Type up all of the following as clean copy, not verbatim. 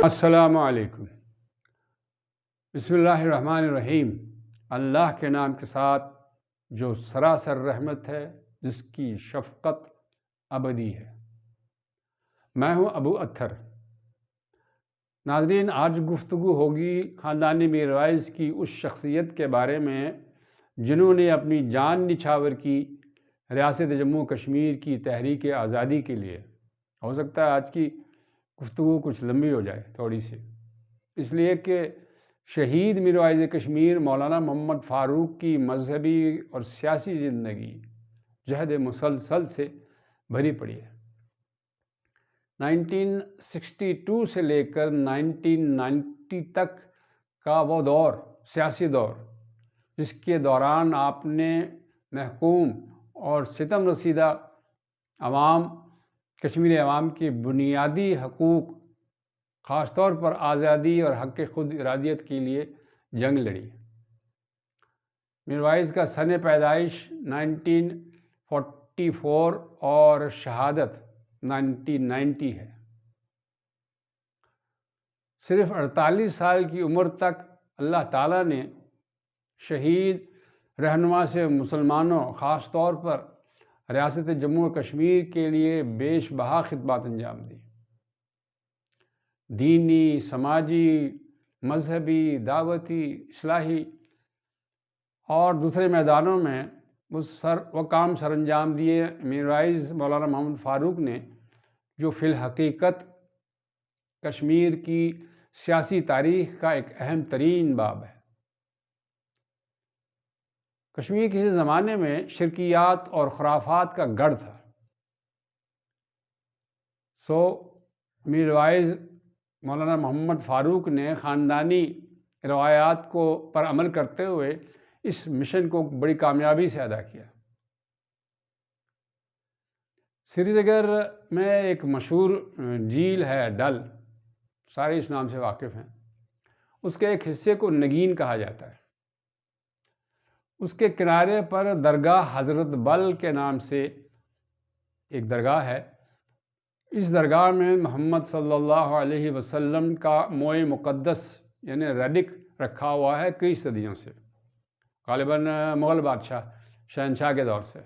السلام علیکم۔ بسم اللہ الرحمن الرحیم۔ اللہ کے نام کے ساتھ جو سراسر رحمت ہے، جس کی شفقت ابدی ہے۔ میں ہوں ابو اطہر۔ ناظرین، آج گفتگو ہوگی خاندانی میروائز کی اس شخصیت کے بارے میں جنہوں نے اپنی جان نچھاور کی ریاست جموں کشمیر کی تحریک آزادی کے لیے۔ ہو سکتا ہے آج کی گفتگو کچھ لمبی ہو جائے تھوڑی سی، اس لیے کہ شہید میروائز کشمیر مولانا محمد فاروق کی مذہبی اور سیاسی زندگی جہد مسلسل سے بھری پڑی ہے۔ 1962 سے لے کر 1990 تک کا وہ دور، سیاسی دور، جس کے دوران آپ نے محکوم اور ستم رسیدہ عوام، کشمیری عوام کے بنیادی حقوق، خاص طور پر آزادی اور حق خود ارادیت کے لیے جنگ لڑی۔ میروائز کا سن پیدائش 1944 اور شہادت 1990 ہے۔ صرف 48 سال کی عمر تک اللہ تعالیٰ نے شہید رہنما سے مسلمانوں، خاص طور پر ریاست جموں کشمیر کے لیے بیش بہا خدمات انجام دی۔ دینی، سماجی، مذہبی، دعوتی، اصلاحی اور دوسرے میدانوں میں وہ کام سر انجام دیے۔ میروائز مولانا محمد فاروق نے، جو فی الحقیقت کشمیر کی سیاسی تاریخ کا ایک اہم ترین باب ہے۔ کشمیر کسی زمانے میں شرکیات اور خرافات کا گڑھ تھا۔ میروائز مولانا محمد فاروق نے خاندانی روایات پر عمل کرتے ہوئے اس مشن کو بڑی کامیابی سے ادا کیا۔ سری نگر میں ایک مشہور جھیل ہے ڈل، سارے اس نام سے واقف ہیں۔ اس کے ایک حصے کو نگین کہا جاتا ہے۔ اس کے کنارے پر درگاہ حضرت بل کے نام سے ایک درگاہ ہے۔ اس درگاہ میں محمد صلی اللہ علیہ وسلم کا موئے مقدس یعنی ریلک رکھا ہوا ہے کئی صدیوں سے، غالباً مغل بادشاہ شہنشاہ کے دور سے۔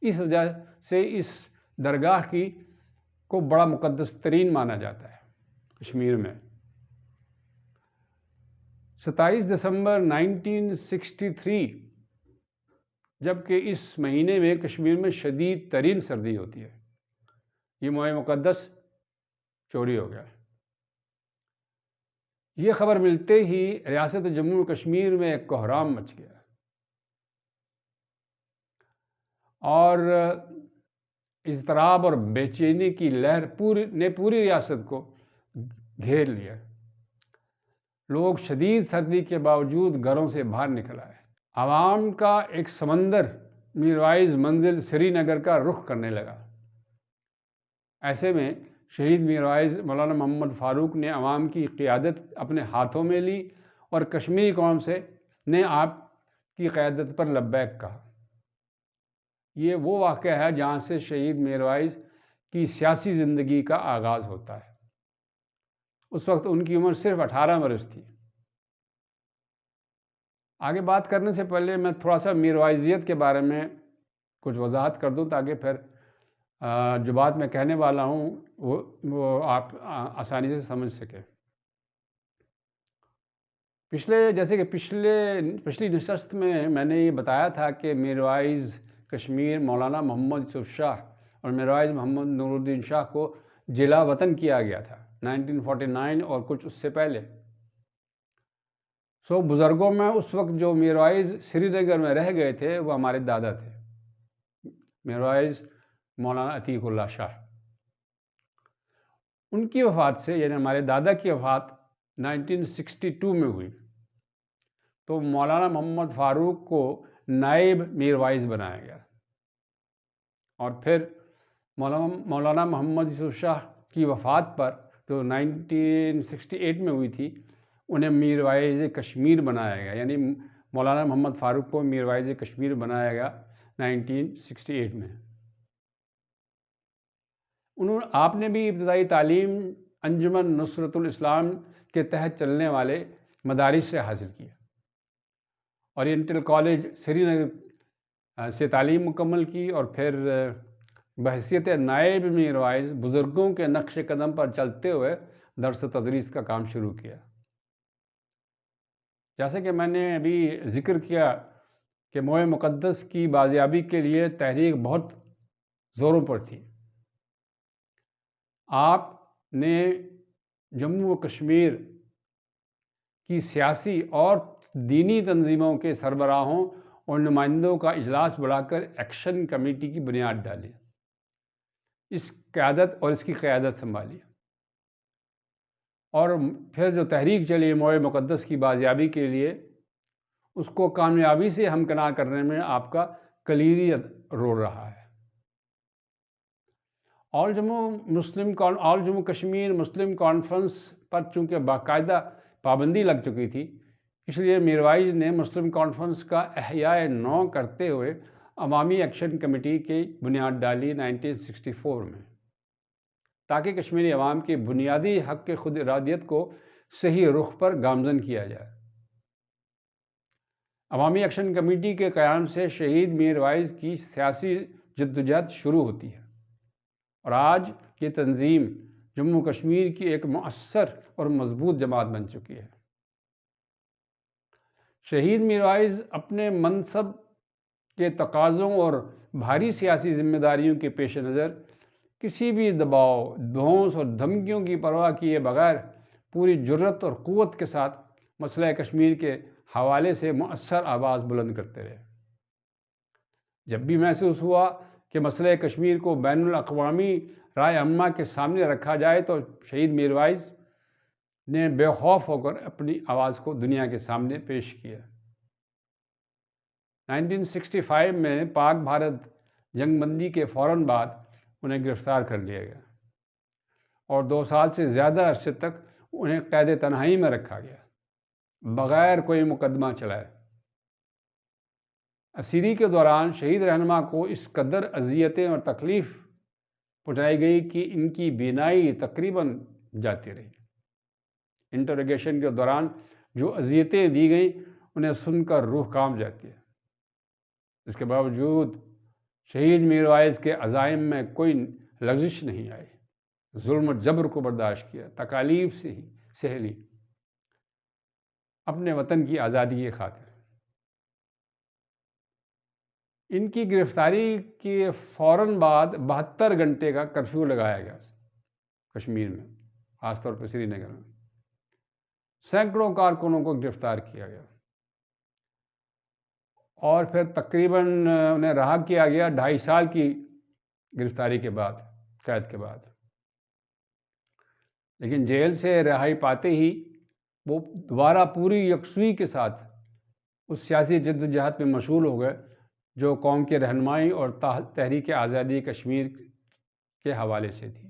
اس وجہ سے اس درگاہ کو بڑا مقدس ترین مانا جاتا ہے کشمیر میں۔ 27 دسمبر 1963 جبکہ اس مہینے میں کشمیر میں شدید ترین سردی ہوتی ہے، یہ موئے مقدس چوری ہو گیا۔ یہ خبر ملتے ہی ریاست جموں کشمیر میں ایک کوہرام مچ گیا اور اضطراب اور بے چینی کی لہر پوری ریاست کو گھیر لیا۔ لوگ شدید سردی کے باوجود گھروں سے باہر نکل آئے۔ عوام کا ایک سمندر میروائز منزل سری نگر کا رخ کرنے لگا۔ ایسے میں شہید میروائز مولانا محمد فاروق نے عوام کی قیادت اپنے ہاتھوں میں لی اور کشمیری قوم نے آپ کی قیادت پر لبیک کہا۔ یہ وہ واقعہ ہے جہاں سے شہید میروائز کی سیاسی زندگی کا آغاز ہوتا ہے۔ اس وقت ان کی عمر صرف 18 برس تھی۔ آگے بات کرنے سے پہلے میں تھوڑا سا میروائزیت کے بارے میں کچھ وضاحت کر دوں تاکہ پھر جو بات میں کہنے والا ہوں وہ آپ آسانی سے سمجھ سکیں۔ پچھلی نشست میں نے یہ بتایا تھا کہ میروائز کشمیر مولانا محمد یوسف شاہ اور میروائز محمد نور الدین شاہ کو جلا وطن کیا گیا تھا 1949 اور کچھ اس سے پہلے۔ بزرگوں میں اس وقت جو میروائز سری نگر میں رہ گئے تھے وہ ہمارے دادا تھے، میروائز مولانا عتیق اللہ شاہ۔ ان کی وفات سے یعنی ہمارے دادا کی وفات 1962 میں ہوئی تو مولانا محمد فاروق کو نائب میروائز بنایا گیا اور پھر مولانا محمد یوسف شاہ کی وفات پر جو 1968 میں ہوئی تھی انہیں میروائز کشمیر بنایا گیا، یعنی مولانا محمد فاروق کو میروائز کشمیر بنایا گیا 1968 میں۔ آپ نے بھی ابتدائی تعلیم انجمن نصرت الاسلام کے تحت چلنے والے مدارس سے حاصل کیا۔ اورینٹل کالج سری نگر سے تعلیم مکمل کی اور پھر بحیثیت نائب میر وائز بزرگوں کے نقش قدم پر چلتے ہوئے درس و تدریس کا کام شروع کیا۔ جیسے کہ میں نے ابھی ذکر کیا کہ موئے مقدس کی بازیابی کے لیے تحریک بہت زوروں پر تھی۔ آپ نے جموں و کشمیر کی سیاسی اور دینی تنظیموں کے سربراہوں اور نمائندوں کا اجلاس بلا کر ایکشن کمیٹی کی بنیاد ڈالی، اس کی قیادت سنبھالی، اور پھر جو تحریک چلی موئے مقدس کی بازیابی کے لیے، اس کو کامیابی سے ہمکنار کرنے میں آپ کا کلیدی رول رہا ہے۔ آل جموں کشمیر مسلم کانفرنس پر چونکہ باقاعدہ پابندی لگ چکی تھی، اس لیے میر وائز نے مسلم کانفرنس کا احیاء نو کرتے ہوئے عوامی ایکشن کمیٹی کی بنیاد ڈالی 1964 میں، تاکہ کشمیری عوام کے بنیادی حق کے خود ارادیت کو صحیح رخ پر گامزن کیا جائے۔ عوامی ایکشن کمیٹی کے قیام سے شہید میر وائز کی سیاسی جدوجہد شروع ہوتی ہے، اور آج یہ تنظیم جموں کشمیر کی ایک مؤثر اور مضبوط جماعت بن چکی ہے۔ شہید میر وائز اپنے منصب کے تقاضوں اور بھاری سیاسی ذمہ داریوں کے پیش نظر کسی بھی دباؤ، دھونس اور دھمکیوں کی پرواہ کیے بغیر پوری جرأت اور قوت کے ساتھ مسئلہ کشمیر کے حوالے سے مؤثر آواز بلند کرتے رہے۔ جب بھی محسوس ہوا کہ مسئلہ کشمیر کو بین الاقوامی رائے عامہ کے سامنے رکھا جائے تو شہید میر وائز نے بے خوف ہو کر اپنی آواز کو دنیا کے سامنے پیش کیا۔ 1965 میں پاک بھارت جنگ بندی کے فوراً بعد انہیں گرفتار کر لیا گیا اور 2 سال سے زیادہ عرصے تک انہیں قید تنہائی میں رکھا گیا بغیر کوئی مقدمہ چلائے۔ اسیری کے دوران شہید رہنما کو اس قدر اذیتیں اور تکلیف پہنچائی گئی کہ ان کی بینائی تقریباً جاتی رہی۔ انٹروگیشن کے دوران جو اذیتیں دی گئیں انہیں سن کر روح کانپ جاتی ہے۔ اس کے باوجود شہید میر وائز کے عزائم میں کوئی لغزش نہیں آئی، ظلم و جبر کو برداشت کیا، تکالیف سے ہی سہ لی اپنے وطن کی آزادی کی خاطر۔ ان کی گرفتاری کے فوراً بعد 72 گھنٹے کا کرفیو لگایا گیا کشمیر میں، خاص طور پر سری نگر میں۔ سینکڑوں کارکنوں کو گرفتار کیا گیا اور پھر تقریباً انہیں رہا کیا گیا 2.5 سال کی گرفتاری کے بعد، قید کے بعد۔ لیکن جیل سے رہائی پاتے ہی وہ دوبارہ پوری یکسوئی کے ساتھ اس سیاسی جدوجہد میں مشغول ہو گئے جو قوم کی رہنمائی اور تحریک آزادی کشمیر کے حوالے سے تھی۔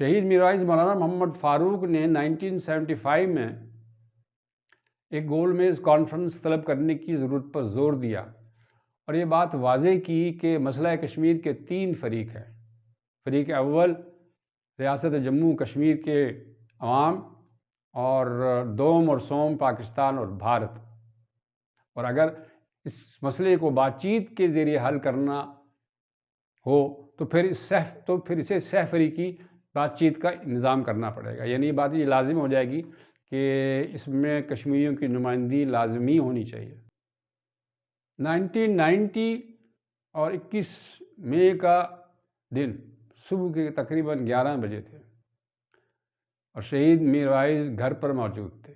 شہید میر وائز مولانا محمد فاروق نے 1975 میں ایک گول میز کانفرنس طلب کرنے کی ضرورت پر زور دیا اور یہ بات واضح کی کہ مسئلہ کشمیر کے 3 فریق ہیں۔ فریق اول ریاست جموں کشمیر کے عوام، اور دوم اور سوم پاکستان اور بھارت، اور اگر اس مسئلے کو بات چیت کے ذریعے حل کرنا ہو تو پھر اسے سہ فریقی بات چیت کا انتظام کرنا پڑے گا، یعنی یہ بات یہ لازم ہو جائے گی کہ اس میں کشمیریوں کی نمائندگی لازمی ہونی چاہیے۔ 1990 اور 21 مئی کا دن صبح کے تقریباً 11 بجے تھے اور شہید میر وائز گھر پر موجود تھے۔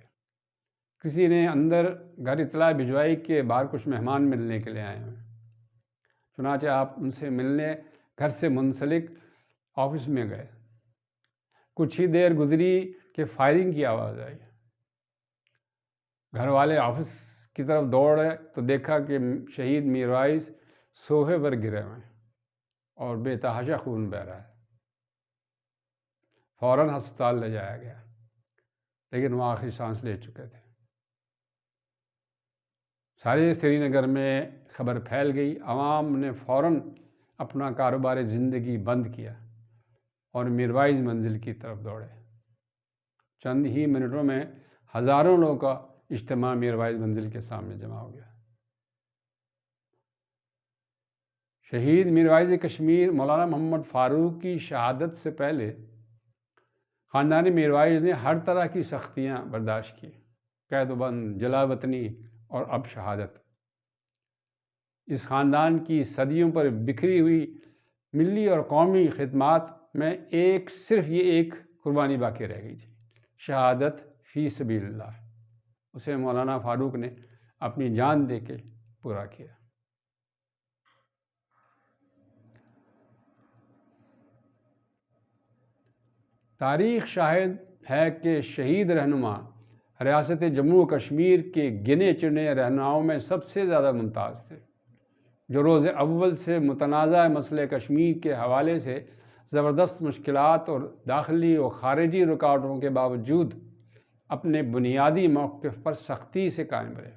کسی نے اندر گھر اطلاع بھجوائی کہ باہر کچھ مہمان ملنے کے لیے آئے ہیں، چنانچہ آپ ان سے ملنے گھر سے منسلک آفس میں گئے۔ کچھ ہی دیر گزری کہ فائرنگ کی آواز آئی۔ گھر والے آفس کی طرف دوڑے تو دیکھا کہ شہید میر وائز صوفے پر گرے ہوئے ہیں اور بے تحاشا خون بہہ رہا ہے۔ فوراً ہسپتال لے جایا گیا، لیکن وہ آخری سانس لے چکے تھے۔ سارے سری نگر میں خبر پھیل گئی، عوام نے فوراً اپنا کاروبار زندگی بند کیا اور میروائز منزل کی طرف دوڑے۔ چند ہی منٹوں میں ہزاروں لوگوں کا اجتماع میروائز منزل کے سامنے جمع ہو گیا۔ شہید میروائز کشمیر مولانا محمد فاروق کی شہادت سے پہلے خاندان میروائز نے ہر طرح کی سختیاں برداشت کی، قید و بند، جلا وطنی اور اب شہادت۔ اس خاندان کی صدیوں پر بکھری ہوئی ملی اور قومی خدمات میں صرف یہ ایک قربانی باقی رہ گئی تھی، شہادت فی سبیل اللہ۔ اسے مولانا فاروق نے اپنی جان دے کے پورا کیا۔ تاریخ شاہد ہے کہ شہید رہنما ریاست جموں و کشمیر کے گنے چنے رہنماؤں میں سب سے زیادہ ممتاز تھے، جو روز اول سے متنازع مسئلہ کشمیر کے حوالے سے زبردست مشکلات اور داخلی و خارجی رکاوٹوں کے باوجود اپنے بنیادی موقف پر سختی سے قائم رہے۔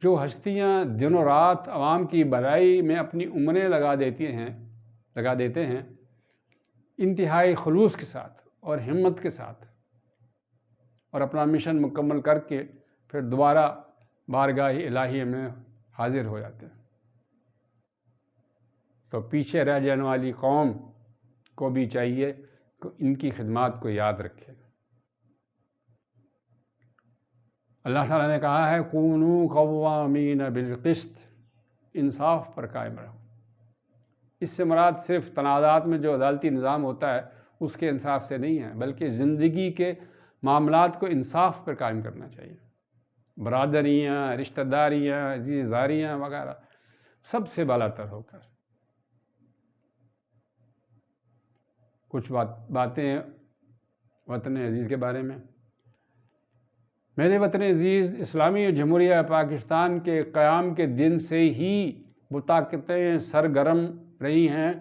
جو ہستیاں دن و رات عوام کی بھلائی میں اپنی عمریں لگا دیتے ہیں انتہائی خلوص کے ساتھ اور ہمت کے ساتھ، اور اپنا مشن مکمل کر کے پھر دوبارہ بارگاہ الہی میں حاضر ہو جاتے ہیں، تو پیچھے رہ جانے والی قوم کو بھی چاہیے کہ ان کی خدمات کو یاد رکھے۔ اللہ تعالیٰ نے کہا ہے کونوا قوامین بالقسط، انصاف پر قائم رہو۔ اس سے مراد صرف تنازعات میں جو عدالتی نظام ہوتا ہے اس کے انصاف سے نہیں ہے، بلکہ زندگی کے معاملات کو انصاف پر قائم کرنا چاہیے۔ برادریاں، رشتہ داریاں، عزیزداریاں وغیرہ سب سے بالا تر ہو کر۔ کچھ باتیں وطن عزیز کے بارے میں۔ میرے وطن عزیز، اسلامی جمہوریہ پاکستان کے قیام کے دن سے ہی وہ طاقتیں سرگرم رہی ہیں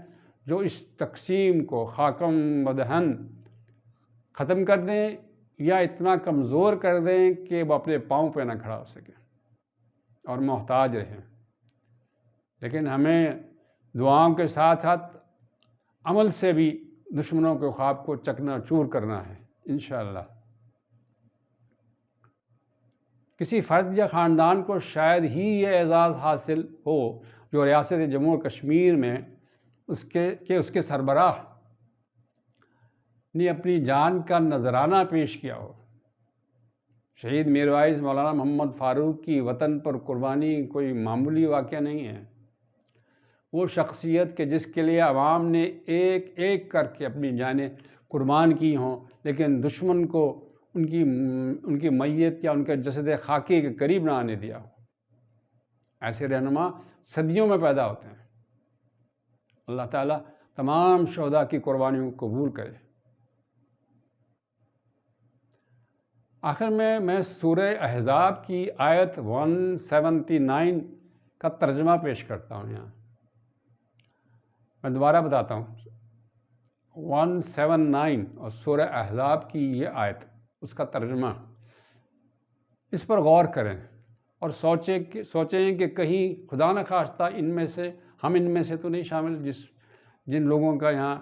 جو اس تقسیم کو خاکم بدہن ختم کر دیں یا اتنا کمزور کر دیں کہ وہ اپنے پاؤں پہ نہ کھڑا ہو سکے اور محتاج رہیں۔ لیکن ہمیں دعاؤں کے ساتھ ساتھ عمل سے بھی دشمنوں کے خواب کو چکنا چور کرنا ہے انشاءاللہ۔ کسی فرد یا خاندان کو شاید ہی یہ اعزاز حاصل ہو جو ریاست جموں و کشمیر میں اس کے سربراہ نے اپنی جان کا نذرانہ پیش کیا ہو۔ شہید میروائز مولانا محمد فاروق کی وطن پر قربانی کوئی معمولی واقعہ نہیں ہے۔ وہ شخصیت کہ جس کے لیے عوام نے ایک ایک کر کے اپنی جانیں قربان کی ہوں، لیکن دشمن کو ان کی میت یا ان کے جسد خاکی کے قریب نہ آنے دیا ہو۔ ایسے رہنما صدیوں میں پیدا ہوتے ہیں۔ اللہ تعالیٰ تمام شہداء کی قربانیوں کو قبول کرے۔ آخر میں سورہ احزاب کی آیت 179 کا ترجمہ پیش کرتا ہوں یہاں۔ میں دوبارہ بتاتا ہوں، 179 اور سورہ احزاب کی یہ آیت، اس کا ترجمہ، اس پر غور کریں اور سوچیں کہ کہیں خدا نہ خواستہ ہم ان میں سے تو نہیں شامل جن لوگوں کا یہاں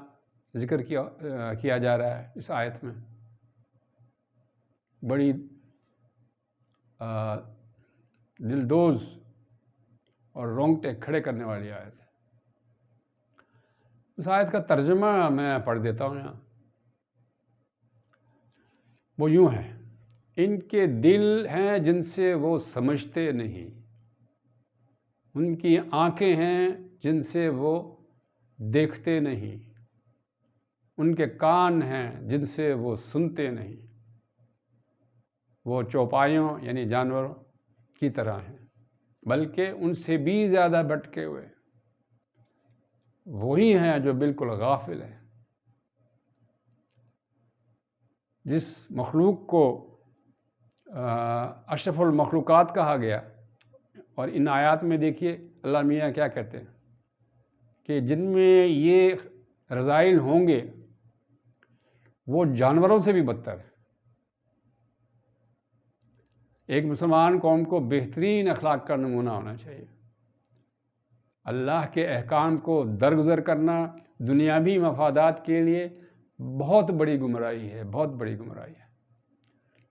ذکر کیا جا رہا ہے اس آیت میں۔ بڑی دلدوز اور رونگٹے کھڑے کرنے والی آیت ہے۔ اس آیت کا ترجمہ میں پڑھ دیتا ہوں یہاں۔ وہ یوں ہے، ان کے دل ہیں جن سے وہ سمجھتے نہیں، ان کی آنکھیں ہیں جن سے وہ دیکھتے نہیں، ان کے کان ہیں جن سے وہ سنتے نہیں، وہ چوپایوں یعنی جانوروں کی طرح ہیں بلکہ ان سے بھی زیادہ بھٹکے ہوئے۔ وہی ہیں جو بالکل غافل ہیں۔ جس مخلوق کو اشرف المخلوقات کہا گیا، اور ان آیات میں دیکھیے اللہ میاں کیا کہتے ہیں کہ جن میں یہ رذائل ہوں گے وہ جانوروں سے بھی بدتر ہے۔ ایک مسلمان قوم کو بہترین اخلاق کا نمونہ ہونا چاہیے۔ اللہ کے احکام کو درگزر کرنا دنیاوی مفادات کے لیے بہت بڑی گمراہی ہے، بہت بڑی گمراہی ہے۔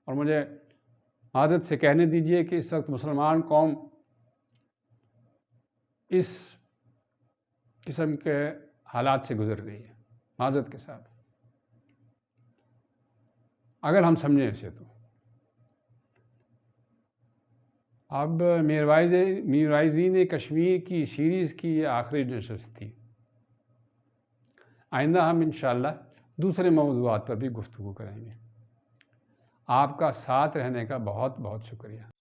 اور مجھے عادت سے کہنے دیجئے کہ اس وقت مسلمان قوم اس قسم کے حالات سے گزر رہی ہے، معذرت کے ساتھ، اگر ہم سمجھیں اسے تو۔ اب میر وائزین کشمیر کی سیریز کی یہ آخری نشست تھی۔ آئندہ ہم انشاءاللہ دوسرے موضوعات پر بھی گفتگو کریں گے۔ آپ کا ساتھ رہنے کا بہت بہت شکریہ۔